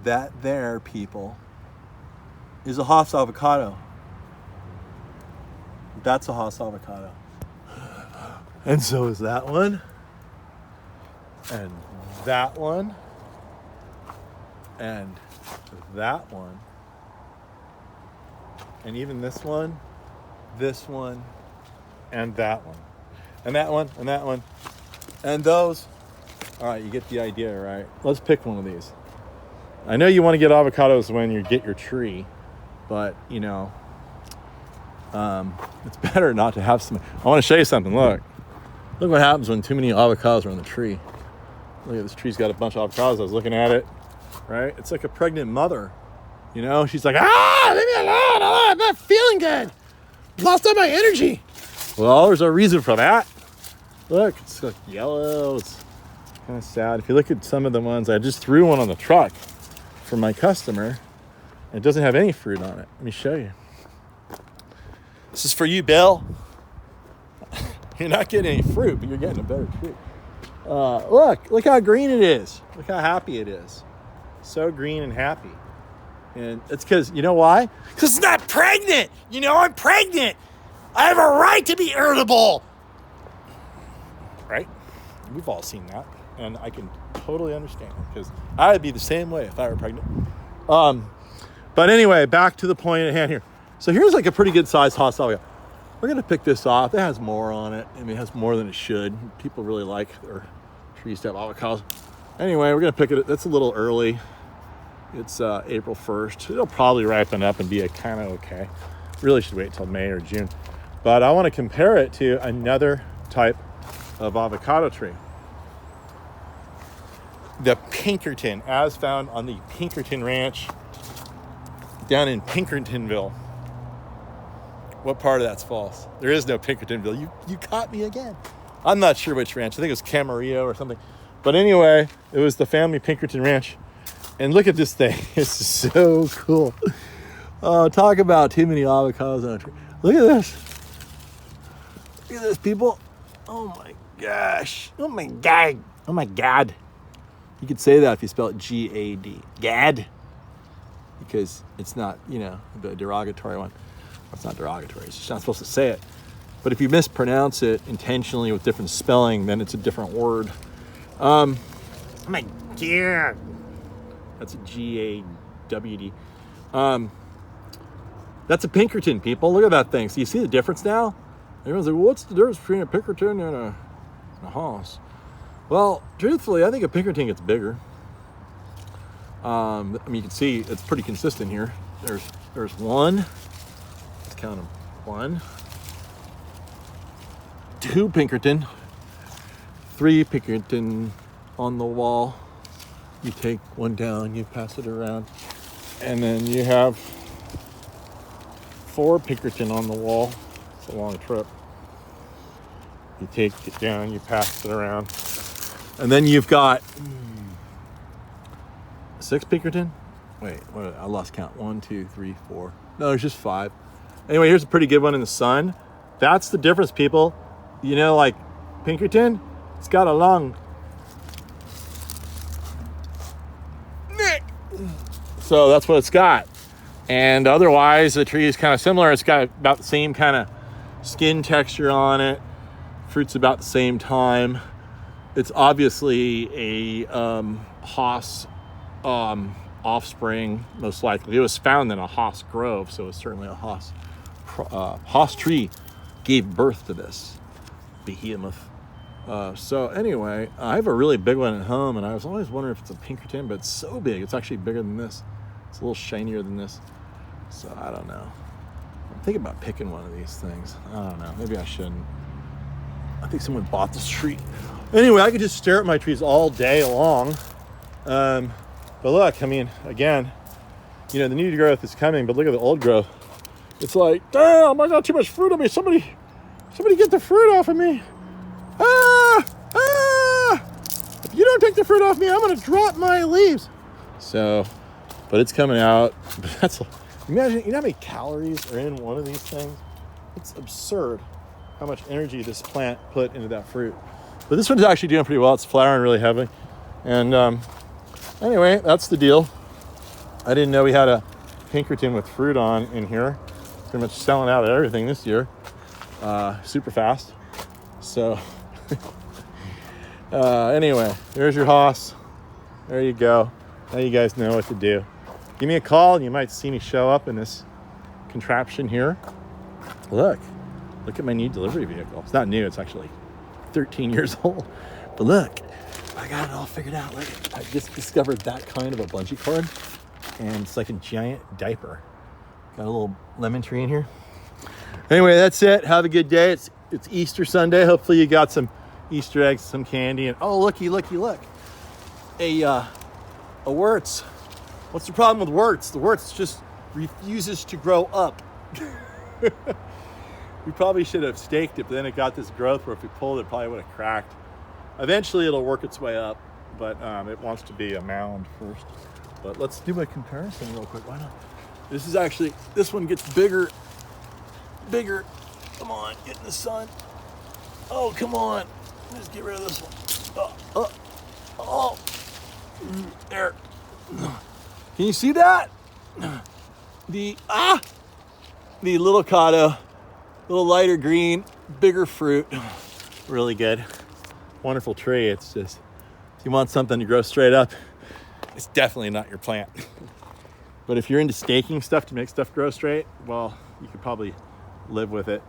That there, people, is a Haas avocado. That's a Haas avocado. And so is that one. And that one. And that one. And even this one, and that one. And that one, and that one. And those. All right, you get the idea, right? Let's pick one of these. I know you want to get avocados when you get your tree, but, you know, it's better not to have some. I want to show you something. Look what happens when too many avocados are on the tree. Look at this tree's got a bunch of avocados. I was looking at it, right? It's like a pregnant mother, you know? She's like, leave me alone. I'm not feeling good. Lost all my energy. Well, there's a reason for that. Look, it's like yellow. It's kind of sad. If you look at some of the ones, I just threw one on the truck for my customer. It doesn't have any fruit on it. Let me show you. This is for you, Bill. You're not getting any fruit, but you're getting a better tree. Look how green it is. Look how happy it is. So green and happy. And it's because, you know why? Because it's not pregnant. You know, I'm pregnant. I have a right to be irritable. Right? We've all seen that. And I can totally understand it, because I would be the same way if I were pregnant. But anyway, back to the point at hand here. So here's like a pretty good sized Haas avocado. We're going to pick this off. It has more on it. I mean, it has more than it should. People really like their trees to have avocados. Anyway, we're going to pick it. That's a little early. It's April 1st. It'll probably ripen up and be kind of okay. Really should wait until May or June. But I want to compare it to another type of avocado tree. The Pinkerton, as found on the Pinkerton Ranch down in Pinkertonville. What part of that's false? There is no Pinkertonville. You caught me again. I'm not sure which ranch. I think it was Camarillo or something. But anyway, it was the family Pinkerton Ranch. And look at this thing. It's so cool. Oh, talk about too many avocados on a tree. Look at this. Look at this, people. Oh my gosh. Oh my God. Oh my God. You could say that if you spell it G-A-D. Gad. Because it's not, you know, the derogatory one. It's not derogatory. It's just not supposed to say it. But if you mispronounce it intentionally with different spelling, then it's a different word. Oh my God. That's a G-A-W-D. That's a Pinkerton, people. Look at that thing. So you see the difference now? Everyone's like, well, what's the difference between a Pinkerton and a Haas? Well, truthfully, I think a Pinkerton gets bigger. I mean, you can see it's pretty consistent here. There's one. Let's count them. 1, 2 Pinkerton, 3 Pinkerton on the wall. You take one down, you pass it around, and then you have 4 Pinkerton on the wall. It's a long trip. You take it down, you pass it around, and then you've got 6 Pinkerton. Wait, I lost count. 1, 2, 3, 4. No, there's just 5. Anyway, here's a pretty good one in the sun. That's the difference, people. You know, like Pinkerton, it's got a long neck. So that's what it's got. And otherwise, the tree is kind of similar. It's got about the same kind of skin texture on it. Fruit's about the same time. It's obviously a Haas offspring, most likely. It was found in a Haas grove, so it's certainly a Haas tree gave birth to this behemoth. So anyway, I have a really big one at home, and I was always wondering if it's a Pinkerton, but it's so big. It's actually bigger than this. It's a little shinier than this. So I don't know. I'm thinking about picking one of these things. I don't know. Maybe I shouldn't. I think someone bought this tree. Anyway, I could just stare at my trees all day long. But look, I mean, again, you know, the new growth is coming, but look at the old growth. It's like, damn, I got too much fruit on me. Somebody get the fruit off of me. If you don't take the fruit off me, I'm going to drop my leaves. So, but it's coming out. Imagine, you know how many calories are in one of these things? It's absurd how much energy this plant put into that fruit. But this one's actually doing pretty well. It's flowering really heavy. And anyway, that's the deal. I didn't know we had a Pinkerton with fruit on in here. Pretty much selling out of everything this year. Super fast. So anyway, there's your hoss. There you go. Now you guys know what to do. Give me a call and you might see me show up in this contraption here. Look at my new delivery vehicle. It's not new, it's actually 13 years old. But look, I got it all figured out. Look, I just discovered that kind of a bungee cord, and it's like a giant diaper. Got a little lemon tree in here. Anyway, that's it. Have a good day. It's Easter Sunday. Hopefully you got some Easter eggs, some candy, and oh, looky, look. A Wurtz. What's the problem with Wurtz? The Wurtz just refuses to grow up. We probably should have staked it, but then it got this growth where if we pulled it, probably would have cracked. Eventually it'll work its way up, but it wants to be a mound first. But let's do a comparison real quick. Why not? This one gets bigger. Come on, get in the sun. Oh, come on. Let's get rid of this one. Oh. There. Can you see that? The little avocado, little lighter green, bigger fruit. Really good. Wonderful tree. It's just, if you want something to grow straight up, it's definitely not your plant. But if you're into staking stuff to make stuff grow straight, well, you could probably live with it.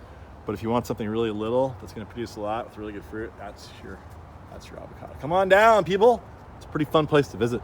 But if you want something really little that's going to produce a lot with really good fruit, that's your avocado. Come on down, people. It's a pretty fun place to visit.